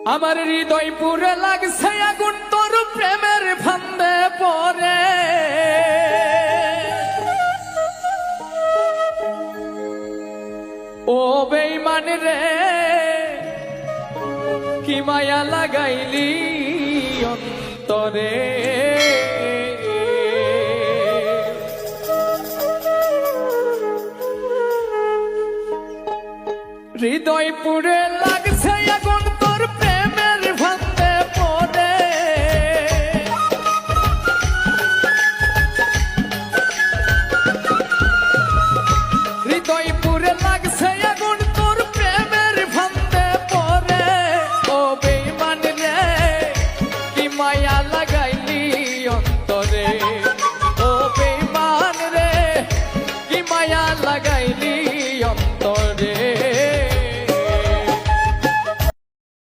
আমার হৃদয় পুরে লাগছে আগুন তোর প্রেমের ফান্দে পরে ও বেঈমান রে কি মায়া লাগাইলি অন্তরে হৃদয় পুরে